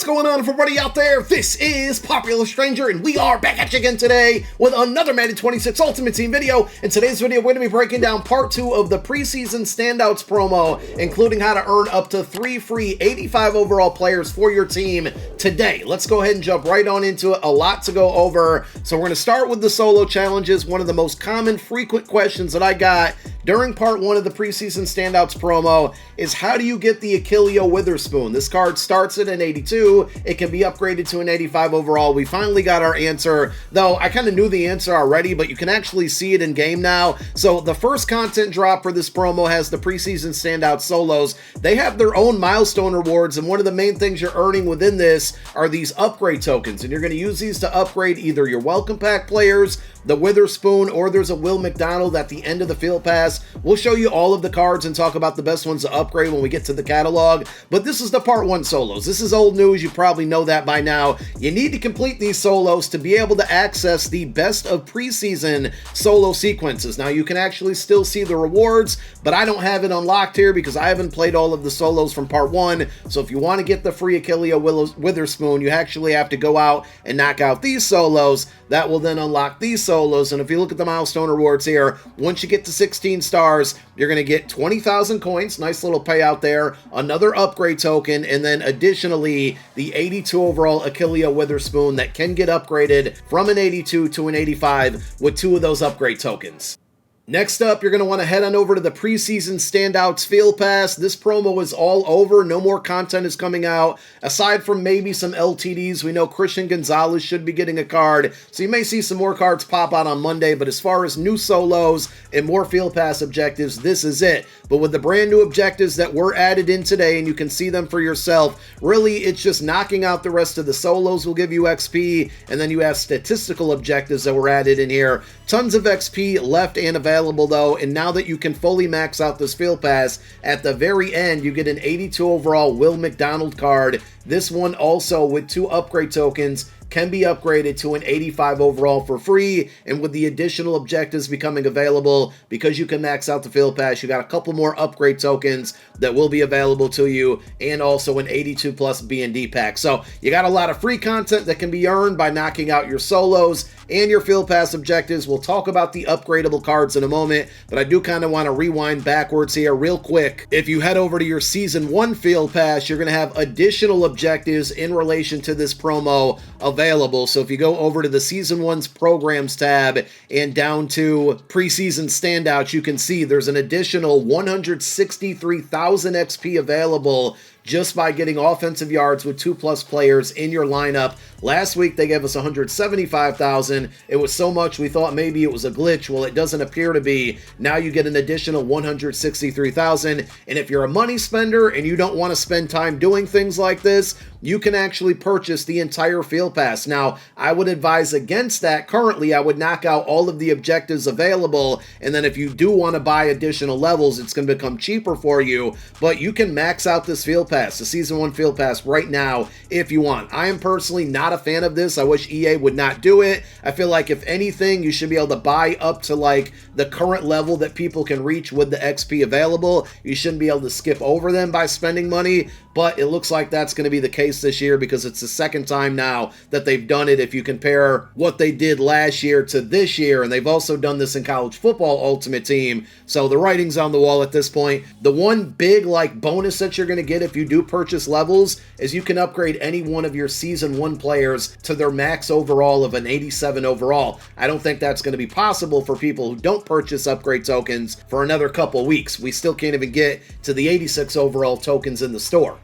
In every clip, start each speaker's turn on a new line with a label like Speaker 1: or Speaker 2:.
Speaker 1: What's going on, everybody out there? This is Popular Stranger, and we are back at you again today with another Madden 26 Ultimate Team video. In today's video, we're going to be breaking down part 2 of the preseason standouts promo, including how to earn up to 3 free 85 overall players for your team today. Let's go ahead and jump right on into it. A lot to go over. So we're going to start with the solo challenges. One of the most common, frequent questions that I got during part 1 of the preseason standouts promo is, how do you get the Achilles Witherspoon? This card starts at an 82. It can be upgraded to an 85 overall. We finally got our answer, though I kind of knew the answer already, but you can actually see it in game now. So the first content drop for this promo has the preseason standout solos. They have their own milestone rewards, and one of the main things you're earning within this are these upgrade tokens, and you're going to use these to upgrade either your welcome pack players, the Witherspoon, or there's a Will McDonald at the end of the field pass. We'll show you all of the cards and talk about the best ones to upgrade when we get to the catalog, but this is the part 1 solos. This is old news. You probably know that by now. You need to complete these solos to be able to access the best of preseason solo sequences. Now, you can actually still see the rewards, but I don't have it unlocked here because I haven't played all of the solos from part 1. So if you want to get the free Achilles Witherspoon, you actually have to go out and knock out these solos. That will then unlock these solos. And if you look at the milestone rewards here, once you get to 16 stars, you're going to get 20,000 coins. Nice little payout there. Another upgrade token, and then additionally the 82 overall Achilles Witherspoon that can get upgraded from an 82 to an 85 with 2 of those upgrade tokens. Next up, you're going to want to head on over to the preseason standouts field pass. This promo is all over. No more content is coming out. Aside from maybe some LTDs, we know Christian Gonzalez should be getting a card. So you may see some more cards pop out on Monday. But as far as new solos and more field pass objectives, this is it. But with the brand new objectives that were added in today, and you can see them for yourself, really it's just knocking out the rest of the solos will give you XP. And then you have statistical objectives that were added in here. Tons of XP left and available though, and now that you can fully max out this field pass, at the very end you get an 82 overall Will McDonald card. This one also with 2 upgrade tokens can be upgraded to an 85 overall for free, and with the additional objectives becoming available, because you can max out the field pass, you got a couple more upgrade tokens that will be available to you, and also an 82 plus B&D pack. So you got a lot of free content that can be earned by knocking out your solos and your field pass objectives. We'll talk about the upgradable cards in a moment, but I do kind of want to rewind backwards here real quick. If you head over to your Season 1 field pass, you're going to have additional objectives in relation to this promo available. So if you go over to the Season 1's Programs tab and down to Preseason Standouts, you can see there's an additional 163,000 XP available just by getting offensive yards with 2+ players in your lineup. Last week, they gave us 175,000. It was so much we thought maybe it was a glitch. Well, it doesn't appear to be. Now you get an additional 163,000. And if you're a money spender and you don't want to spend time doing things like this, you can actually purchase the entire field pass. Now, I would advise against that. Currently, I would knock out all of the objectives available, and then if you do want to buy additional levels, it's going to become cheaper for you, but you can max out this field pass, the Season 1 field pass right now if you want. I am personally not a fan of this. I wish EA would not do it. I feel like if anything, you should be able to buy up to like the current level that people can reach with the XP available. You shouldn't be able to skip over them by spending money, but it looks like that's going to be the case this year because it's the second time now that they've done it if you compare what they did last year to this year, and they've also done this in College Football Ultimate Team, so the writing's on the wall at this point. The one big like bonus that you're going to get if you do purchase levels is you can upgrade any one of your Season 1 players to their max overall of an 87 overall. I don't think that's going to be possible for people who don't purchase upgrade tokens for another couple weeks. We still can't even get to the 86 overall tokens in the store.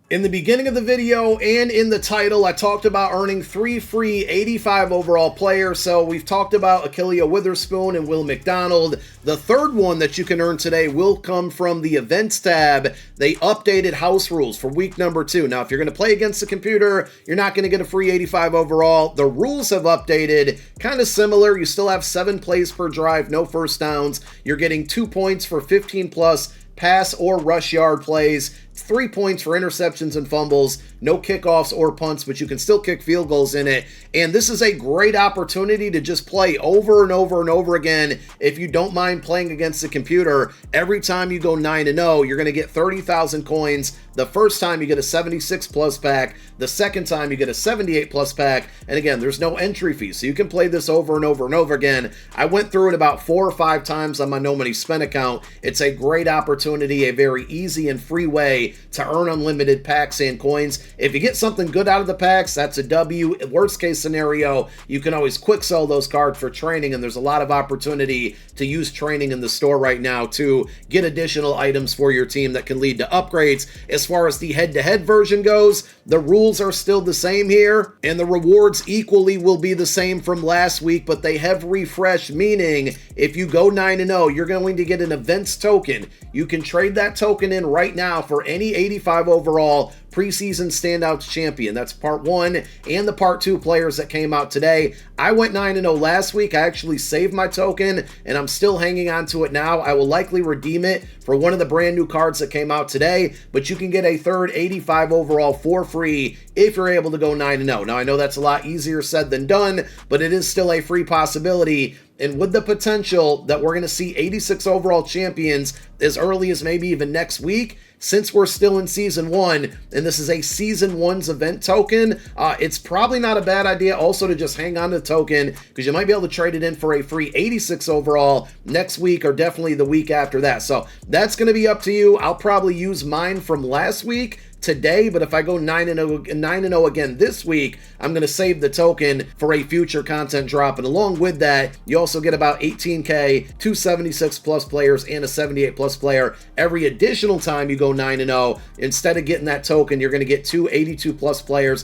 Speaker 1: In the beginning of the video and in the title, I talked about earning 3 free 85 overall players. So we've talked about Achilles Witherspoon and Will McDonald. The third one that you can earn today will come from the Events tab. They updated house rules for week number 2. Now, if you're going to play against the computer, you're not going to get a free 85 overall. The rules have updated, kind of similar. You still have 7 plays per drive, no first downs. You're getting 2 points for 15+ pass or rush yard plays. 3 points for interceptions and fumbles, no kickoffs or punts, but you can still kick field goals in it. And this is a great opportunity to just play over and over and over again. If you don't mind playing against the computer, every time you go 9-0, you're going to get 30,000 coins. The first time you get a 76 plus pack, the second time you get a 78 plus pack, and again, there's no entry fee, so you can play this over and over and over again. I went through it about 4 or 5 times on my No Money Spent account. It's a great opportunity, a very easy and free way to earn unlimited packs and coins. If you get something good out of the packs, that's a W. Worst case scenario, you can always quick sell those cards for training, and there's a lot of opportunity to use training in the store right now to get additional items for your team that can lead to upgrades. As far as the head-to-head version goes, the rules are still the same here, and the rewards equally will be the same from last week, but they have refreshed, meaning if you go 9-0, you're going to get an events token. You can trade that token in right now for any 85 overall preseason standouts champion. That's part 1 and the part 2 players that came out today. I went 9-0 last week. I actually saved my token and I'm still hanging on to it now. I will likely redeem it for one of the brand new cards that came out today, but you can get a third 85 overall for free if you're able to go 9-0. Now I know that's a lot easier said than done, but it is still a free possibility. And with the potential that we're going to see 86 overall champions as early as maybe even next week, since we're still in Season 1, and this is a Season 1's event token, it's probably not a bad idea also to just hang on to the token, because you might be able to trade it in for a free 86 overall next week or definitely the week after that. So that's going to be up to you. I'll probably use mine from last week today, but if I go 9-0 again this week, I'm going to save the token for a future content drop. And along with that, you also get about 18k, 276 plus players, and a 78 plus player every additional time you go 9-0. Instead of getting that token, you're going to get 1 82 plus player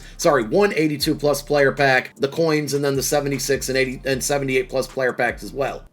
Speaker 1: pack, the coins, and then the 76 and 78 plus player packs as well.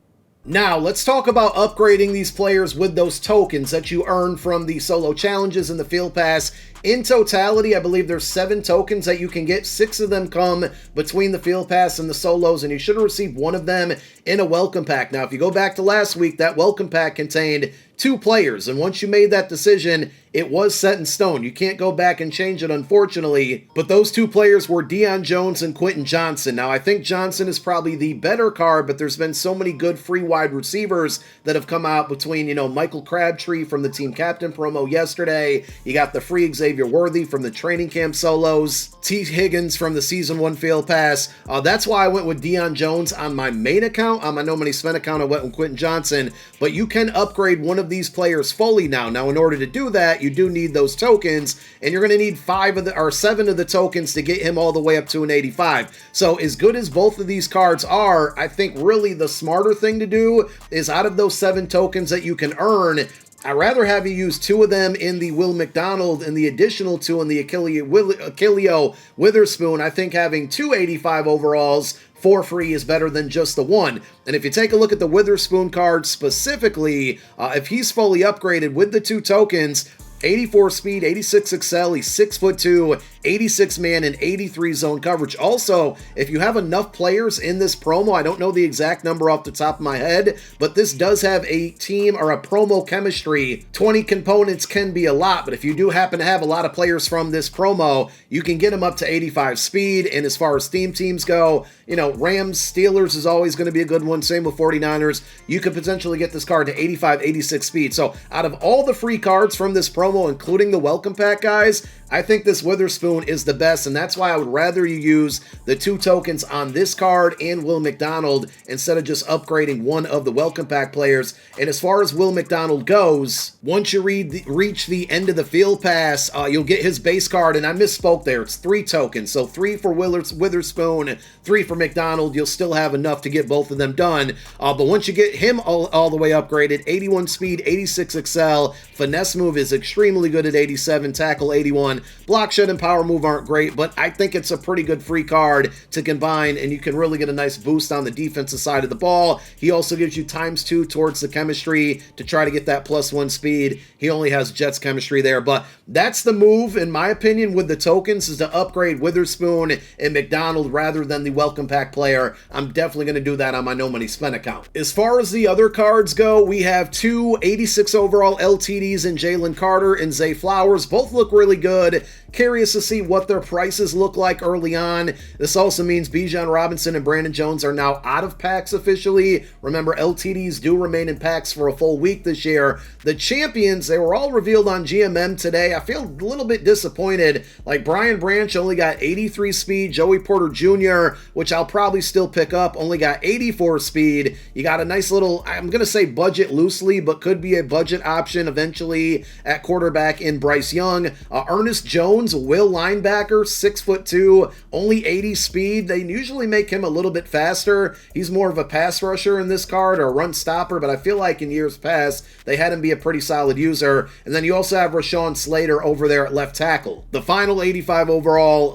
Speaker 1: Now, let's talk about upgrading these players with those tokens that you earn from the solo challenges and the field pass. In totality, I believe there's 7 tokens that you can get. 6 of them come between the field pass and the solos, and you should have received one of them in a welcome pack. Now, if you go back to last week, that welcome pack contained 2 players, and once you made that decision, it was set in stone. You can't go back and change it, unfortunately, but those 2 players were Deion Jones and Quentin Johnson. Now, I think Johnson is probably the better card, but there's been so many good free wide receivers that have come out between, Michael Crabtree from the team captain promo yesterday. You got the free Xavier Worthy from the training camp solos, T. Higgins from the Season 1 field pass. That's why I went with Deion Jones on my main account. On my No Money Spent account, I went with Quentin Johnson, but you can upgrade one of these players fully now. Now, in order to do that, you do need those tokens, and you're going to need 7 of the tokens to get him all the way up to an 85. So as good as both of these cards are, I think really the smarter thing to do is out of those 7 tokens that you can earn, I'd rather have you use 2 of them in the Will McDonald and the additional 2 in the Achilleo Witherspoon. I think having 2 85 overalls for free is better than just the 1. And if you take a look at the Witherspoon card specifically, if he's fully upgraded with the 2 tokens, 84 speed, 86 excel, he's 6'2", 86 man, and 83 zone coverage. Also, if you have enough players in this promo, I don't know the exact number off the top of my head, but this does have a team or a promo chemistry. 20 components can be a lot, but if you do happen to have a lot of players from this promo, you can get them up to 85 speed. And as far as theme teams go, Rams, Steelers is always going to be a good one. Same with 49ers. You could potentially get this card to 85, 86 speed. So out of all the free cards from this promo, including the welcome pack, guys, I think this Witherspoon is the best, and that's why I would rather you use the 2 tokens on this card and Will McDonald instead of just upgrading one of the welcome pack players. And as far as Will McDonald goes, once you reach the end of the field pass, you'll get his base card, and I misspoke there. It's 3 tokens, so 3 for Witherspoon, 3 for McDonald. You'll still have enough to get both of them done. But once you get him all the way upgraded, 81 speed, 86 excel, finesse move is extremely good at 87, tackle 81. Block, shed, and power move aren't great, but I think it's a pretty good free card to combine, and you can really get a nice boost on the defensive side of the ball. He also gives you ×2 towards the chemistry to try to get that +1 speed. He only has Jets chemistry there, but that's the move, in my opinion, with the tokens, is to upgrade Witherspoon and McDonald rather than the welcome pack player. I'm definitely going to do that on my No Money Spent account. As far as the other cards go, we have 2 86 overall LTDs in Jalen Carter. Carter and Zay Flowers. Both look really good. Curious to see what their prices look like early on. This also means Bijan Robinson and Brandon Jones are now out of packs officially. Remember, LTDs do remain in packs for a full week this year. The champions, they were all revealed on GMM today. I feel a little bit disappointed. Like Brian Branch only got 83 speed. Joey Porter Jr., which I'll probably still pick up, only got 84 speed. You got a nice little, I'm going to say budget loosely, but could be a budget option eventually at quarterback in Bryce Young. Ernest Jones, will linebacker, 6'2", only 80 speed. They usually make him a little bit faster. He's more of a pass rusher in this card or a run stopper, but I feel like in years past, they had him be a pretty solid user. And then you also have Rashawn Slater over there at left tackle. The final 85 overall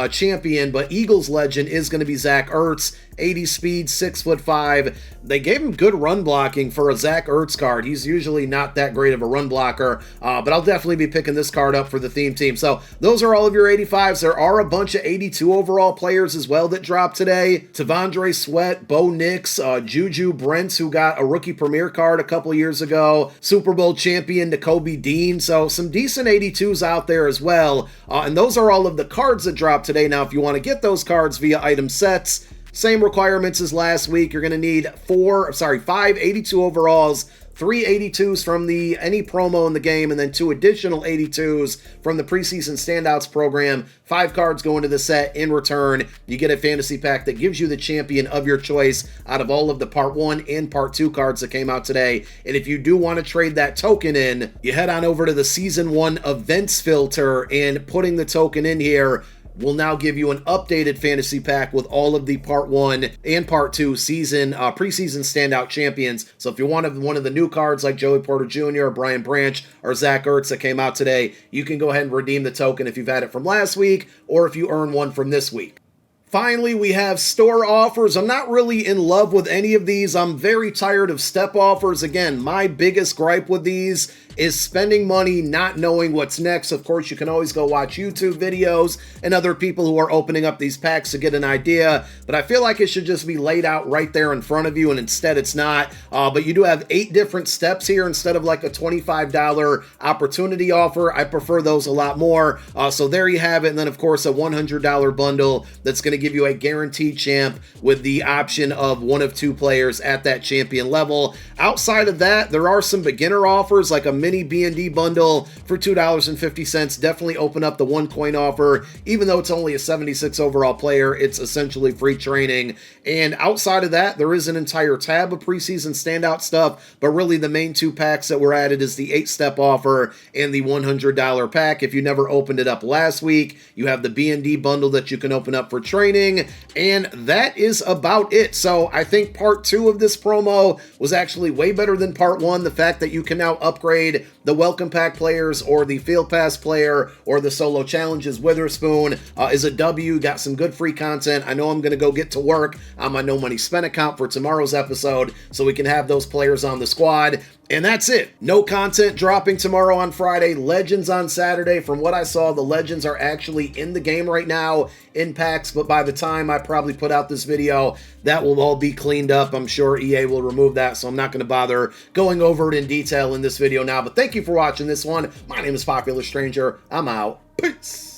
Speaker 1: champion, but Eagles legend is going to be Zach Ertz. 80 speed, 6'5". They gave him good run blocking for a Zach Ertz card. He's usually not that great of a run blocker, but I'll definitely be picking this card up for the theme team. So those are all of your 85s. There are a bunch of 82 overall players as well that dropped today. Tavondre Sweat, Bo Nix, Juju Brents, who got a rookie premier card a couple years ago, Super Bowl champion Nakobe Dean. So some decent 82s out there as well. And those are all of the cards that dropped today. Now, if you want to get those cards via item sets, same requirements as last week. You're going to need 5 82 overalls, 3 82s from any promo in the game, and then 2 additional 82s from the preseason standouts program. 5 cards go into the set. In return, you get a fantasy pack that gives you the champion of your choice out of all of the Part 1 and Part 2 cards that came out today. And if you do want to trade that token in, you head on over to the Season 1 events filter, and putting the token in here will now give you an updated fantasy pack with all of the Part 1 and Part 2 preseason standout champions. So if you want one of the new cards like Joey Porter Jr., or Brian Branch, or Zach Ertz that came out today, you can go ahead and redeem the token if you've had it from last week, or if you earn one from this week. Finally, we have store offers. I'm not really in love with any of these. I'm very tired of step offers. Again, my biggest gripe with these is spending money not knowing what's next. Of course, you can always go watch YouTube videos and other people who are opening up these packs to get an idea, but I feel like it should just be laid out right there in front of you, and instead it's not. But you do have 8 different steps here instead of like a $25 opportunity offer. I prefer those a lot more. So there you have it. And then, of course, a $100 bundle that's going to give you a guaranteed champ with the option of 1 of 2 players at that champion level. Outside of that, there are some beginner offers like a mini B&D bundle for $2.50. Definitely open up the 1 coin offer. Even though it's only a 76 overall player, it's essentially free training. And outside of that, there is an entire tab of preseason standout stuff, but really the main 2 packs that were added is the 8-step offer and the $100 pack. If you never opened it up last week, you have the B&D bundle that you can open up for training, and that is about it. So I think Part 2 of this promo was actually way better than Part 1. The fact that you can now upgrade the Welcome Pack players or the Field Pass player or the Solo Challenges Witherspoon is a W. Got some good free content. I know I'm going to go get to work on my No Money Spent account for tomorrow's episode so we can have those players on the squad. And that's it. No content dropping tomorrow on Friday. Legends on Saturday. From what I saw, the Legends are actually in the game right now in packs, but by the time I probably put out this video, that will all be cleaned up. I'm sure EA will remove that, so I'm not going to bother going over it in detail in this video now. But thank you for watching this one. My name is Popular Stranger. I'm out. Peace.